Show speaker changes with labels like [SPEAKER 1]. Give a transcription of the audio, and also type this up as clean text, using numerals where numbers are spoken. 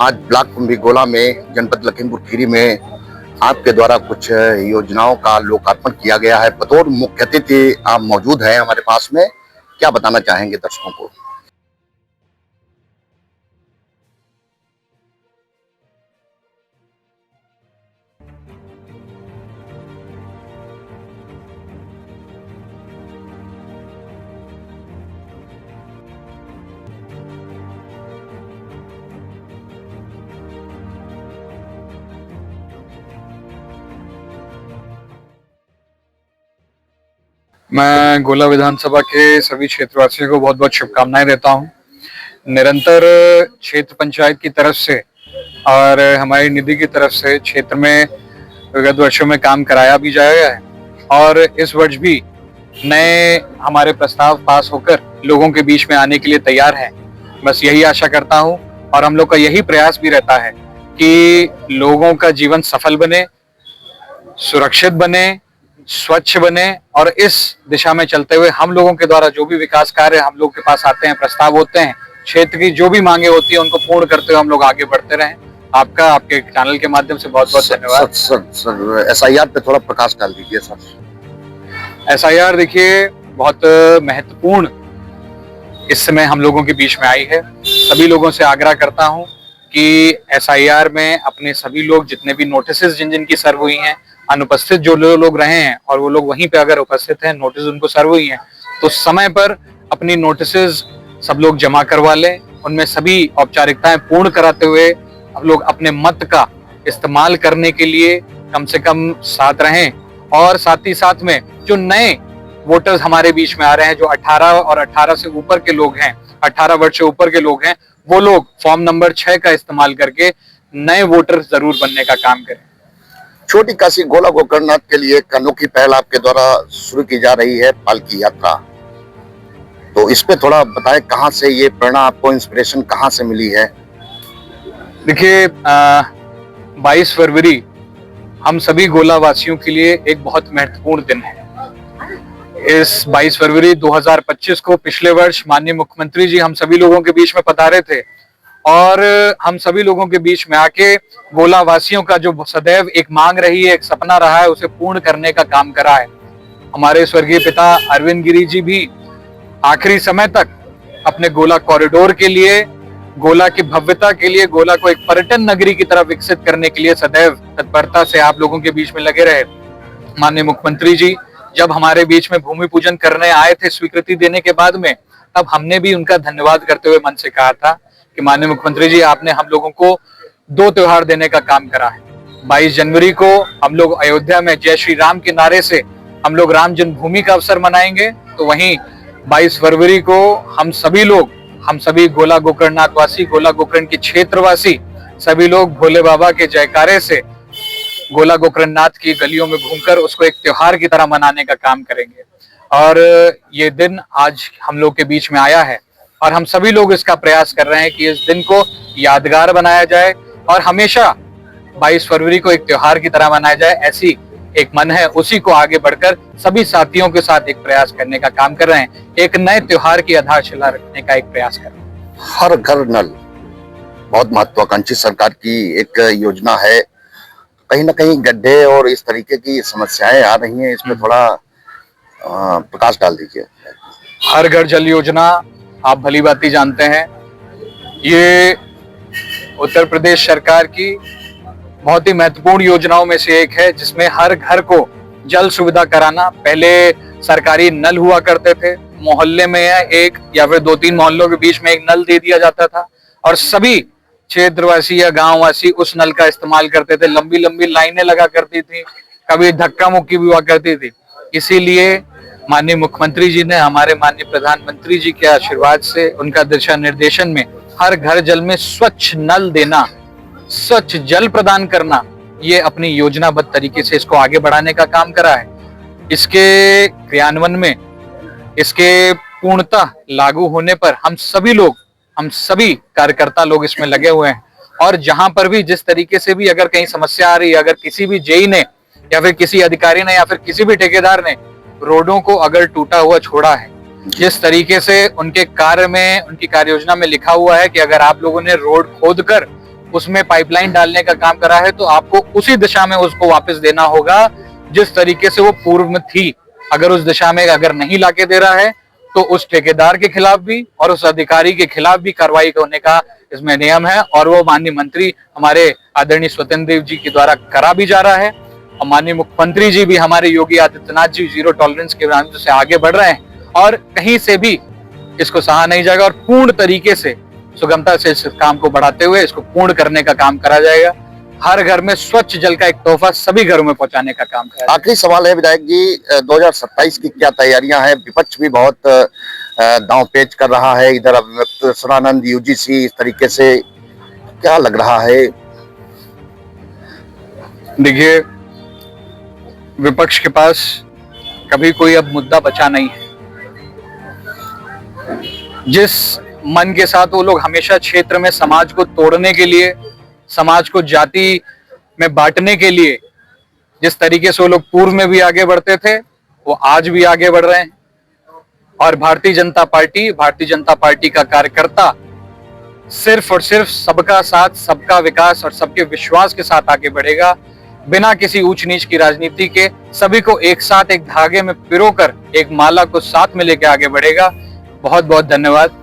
[SPEAKER 1] आज ब्लॉक कुंभीगोला में जनपद लखीमपुर खीरी में आपके द्वारा कुछ योजनाओं का लोकार्पण किया गया है। बतौर मुख्य अतिथि आप मौजूद हैं हमारे पास में, क्या बताना चाहेंगे दर्शकों को?
[SPEAKER 2] मैं गोला विधानसभा के सभी क्षेत्रवासियों को बहुत बहुत शुभकामनाएं देता हूं। निरंतर क्षेत्र पंचायत की तरफ से और हमारी निधि की तरफ से क्षेत्र में विगत वर्षों में काम कराया भी जाएगा है और इस वर्ष भी नए हमारे प्रस्ताव पास होकर लोगों के बीच में आने के लिए तैयार हैं। बस यही आशा करता हूं और हम लोग का यही प्रयास भी रहता है कि लोगों का जीवन सफल बने, सुरक्षित बने, स्वच्छ बने और इस दिशा में चलते हुए हम लोगों के द्वारा जो भी विकास कार्य हम लोग के पास आते हैं, प्रस्ताव होते हैं, क्षेत्र की जो भी मांगे होती है उनको पूर्ण करते हुए हम लोग आगे बढ़ते रहें। आपका आपके चैनल के माध्यम से बहुत बहुत धन्यवाद।
[SPEAKER 1] सर SIR पे थोड़ा प्रकाश डाल दीजिए सर।
[SPEAKER 2] SIR देखिए बहुत महत्वपूर्ण इस समय हम लोगों के बीच में आई है। सभी लोगों से आग्रह करता हूं कि SIR में अपने सभी लोग जितने भी नोटिसेस जिन जिन की सर्व हुई हैं, अनुपस्थित जो लोग रहे हैं और वो लोग वहीं पे अगर उपस्थित हैं, नोटिस उनको सर्व हुई हैं, तो समय पर अपनी नोटिसेस सब लोग जमा करवा लें। उनमें सभी औपचारिकताएं पूर्ण कराते हुए हम लोग अपने मत का इस्तेमाल करने के लिए कम से कम साथ रहें और साथ ही साथ में जो नए वोटर्स हमारे बीच में आ रहे हैं, जो 18 और 18 से ऊपर के लोग हैं, 18 वर्ष से ऊपर के लोग हैं, वो लोग फॉर्म नंबर 6 का इस्तेमाल करके नए वोटर जरूर बनने का काम करें।
[SPEAKER 1] छोटी काशी गोला गोकर्णनाथ के लिए एक अनोखी पहल आपके द्वारा शुरू की जा रही है, पालकी यात्रा। तो इस पे थोड़ा बताएं, कहां से ये प्रेरणा आपको, इंस्पिरेशन कहां से मिली है?
[SPEAKER 2] देखिए 22 फरवरी हम सभी गोला वासियों के लिए एक बहुत महत्वपूर्ण दिन है। इस 22 फरवरी 2025 को पिछले वर्ष माननीय मुख्यमंत्री जी हम सभी लोगों के बीच में पधारे थे और हम सभी लोगों के बीच में आके गोला वासियों का जो सदैव एक मांग रही है, एक सपना रहा है, उसे पूर्ण करने का काम करा है। हमारे स्वर्गीय पिता अरविंद गिरी जी भी आखिरी समय तक अपने गोला कॉरिडोर के लिए, गोला की भव्यता के लिए, गोला को एक पर्यटन नगरी की तरह विकसित करने के लिए सदैव तत्परता से आप लोगों के बीच में लगे रहे। माननीय मुख्यमंत्री जी जब हमारे बीच में भूमि पूजन करने आए थे स्वीकृति देने के बाद में, तब हमने भी उनका धन्यवाद करते हुए मन से कहा था कि माननीय मुख्यमंत्री जी आपने हम लोगों को 2 त्योहार देने का काम करा है। 22 जनवरी को हम लोग अयोध्या में जय श्री राम के नारे से हम लोग राम जन्मभूमि का अवसर मनाएंगे, तो वहीं 22 फरवरी को हम सभी लोग, हम सभी गोला गोकर्णनाथ वासी, गोला गोकर्ण के क्षेत्रवासी सभी लोग भोले बाबा के जयकारे से गोला गोकर्णनाथ की गलियों में घूमकर उसको एक त्योहार की तरह मनाने का काम करेंगे। और ये दिन आज हम लोग के बीच में आया है और हम सभी लोग इसका प्रयास कर रहे हैं कि इस दिन को यादगार बनाया जाए और हमेशा 22 फरवरी को एक त्योहार की तरह मनाया जाए, ऐसी एक मन है। उसी को आगे बढ़कर सभी साथियों के साथ एक प्रयास करने का काम कर रहे हैं, एक नए त्योहार की आधारशिला रखने का एक प्रयास कर रहे हैं।
[SPEAKER 1] हर घर नल बहुत महत्वाकांक्षी सरकार की एक योजना है। कहीं ना कहीं गड्ढे और इस तरीके की समस्याएं आ रही हैं, इसमें थोड़ा प्रकाश डाल दीजिए।
[SPEAKER 2] हर घर जल योजना आप भली भांति जानते हैं, ये उत्तर प्रदेश सरकार की बहुत ही महत्वपूर्ण योजनाओं में से एक है, जिसमें हर घर को जल सुविधा कराना। पहले सरकारी नल हुआ करते थे, मोहल्ले में एक या फिर 2-3 मोहल्लों के बीच में एक नल दे दिया जाता था और सभी क्षेत्रवासी या गांववासी उस नल का इस्तेमाल करते थे। लंबी लंबी लाइनें लगा करती थी, कभी धक्का मुक्की भी हुआ करती थी। इसीलिए माननीय मुख्यमंत्री जी ने हमारे माननीय प्रधानमंत्री जी के आशीर्वाद से, उनका दिशा निर्देशन में हर घर जल में स्वच्छ नल देना, स्वच्छ जल प्रदान करना, ये अपनी योजनाबद्ध तरीके से इसको आगे बढ़ाने का काम करा है। इसके क्रियान्वयन में, इसके पूर्णतः लागू होने पर हम सभी लोग, हम सभी कार्यकर्ता लोग इसमें लगे हुए हैं और जहां पर भी जिस तरीके से भी अगर कहीं समस्या आ रही है, अगर किसी भी जेई ने या फिर किसी अधिकारी ने या फिर किसी भी ठेकेदार ने रोडों को अगर टूटा हुआ छोड़ा है, जिस तरीके से उनके कार्य में, उनकी कार्य योजना में लिखा हुआ है कि अगर आप लोगों ने रोड खोदकर उसमें पाइपलाइन डालने का काम करा है तो आपको उसी दिशा में उसको वापस देना होगा जिस तरीके से वो पूर्व में थी। अगर उस दिशा में अगर नहीं लाके दे रहा है तो उस ठेकेदार के खिलाफ भी और उस अधिकारी के खिलाफ भी कार्रवाई होने का इसमें नियम है, और वो माननीय मंत्री हमारे आदरणीय स्वतंत्र देव जी के द्वारा करा भी जा रहा है। और माननीय मुख्यमंत्री जी भी हमारे योगी आदित्यनाथ जी जीरो टॉलरेंस के नाम से आगे बढ़ रहे हैं और कहीं से भी इसको सहा नहीं जाएगा और पूर्ण तरीके से सुगमता से इस काम को बढ़ाते हुए इसको पूर्ण करने का काम करा जाएगा। हर घर में स्वच्छ जल का एक तोहफा सभी घरों में पहुंचाने का काम करा जाएगा।
[SPEAKER 1] आखिरी सवाल है विधायक जी, 2027 की क्या तैयारियां हैं? विपक्ष भी बहुत दांव पेच कर रहा है, इधर अभिव्यक्त सदानंद, यूजीसी, इस तरीके से क्या लग रहा है?
[SPEAKER 2] देखिए, विपक्ष के पास कभी कोई अब मुद्दा बचा नहीं है। जिस मन के साथ वो लोग हमेशा क्षेत्र में समाज को तोड़ने के लिए, समाज को जाति में बांटने के लिए जिस तरीके से वो लोग पूर्व में भी आगे बढ़ते थे वो आज भी आगे बढ़ रहे हैं। और भारतीय जनता पार्टी का कार्यकर्ता सिर्फ और सिर्फ सबका साथ, सबका विकास और सबके विश्वास के साथ आगे बढ़ेगा, बिना किसी ऊंच नीच की राजनीति के। सभी को एक साथ एक धागे में पिरोकर एक माला को साथ में लेकर आगे बढ़ेगा। बहुत बहुत धन्यवाद।